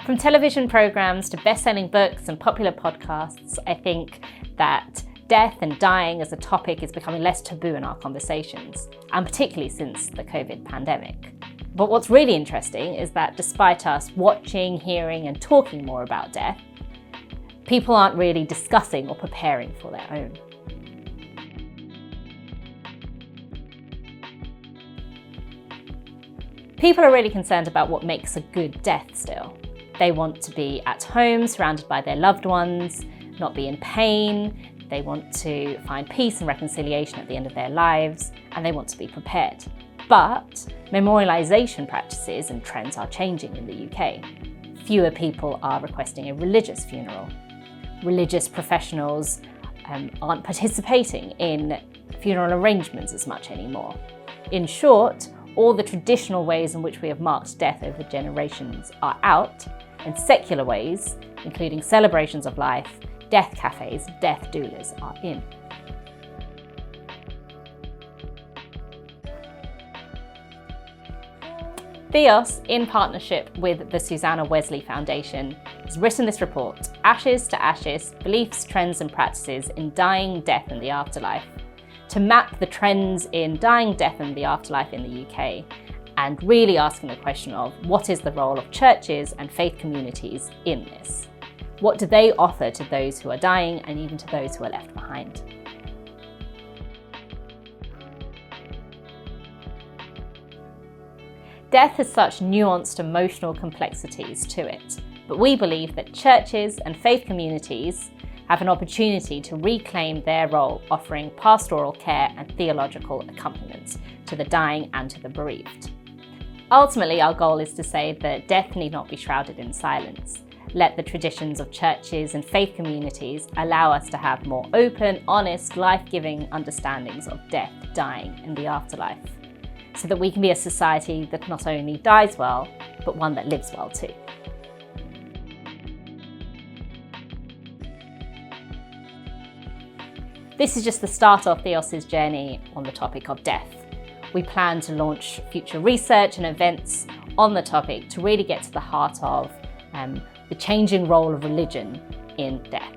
From television programs to best-selling books and popular podcasts, I think that death and dying as a topic is becoming less taboo in our conversations, and particularly since the COVID pandemic. But what's really interesting is that despite us watching, hearing, and talking more about death, people aren't really discussing or preparing for their own. People are really concerned about what makes a good death still. They want to be at home, surrounded by their loved ones, not be in pain. They want to find peace and reconciliation at the end of their lives, and they want to be prepared. But memorialisation practices and trends are changing in the UK. Fewer people are requesting a religious funeral. Religious professionals aren't participating in funeral arrangements as much anymore. In short, all the traditional ways in which we have marked death over generations are out, and secular ways, including celebrations of life, death cafes, death doulas, are in. Theos, in partnership with the Susanna Wesley Foundation, has written this report, Ashes to Ashes, Beliefs, Trends and Practices in Dying, Death and the Afterlife, to map the trends in dying, death and the afterlife in the UK, and really asking the question of what is the role of churches and faith communities in this? What do they offer to those who are dying and even to those who are left behind? Death has such nuanced emotional complexities to it, but we believe that churches and faith communities have an opportunity to reclaim their role, offering pastoral care and theological accompaniment to the dying and to the bereaved. Ultimately, our goal is to say that death need not be shrouded in silence. Let the traditions of churches and faith communities allow us to have more open, honest, life-giving understandings of death, dying, and the afterlife, so that we can be a society that not only dies well, but one that lives well too. This is just the start of Theos's journey on the topic of death. We plan to launch future research and events on the topic to really get to the heart of the changing role of religion in death.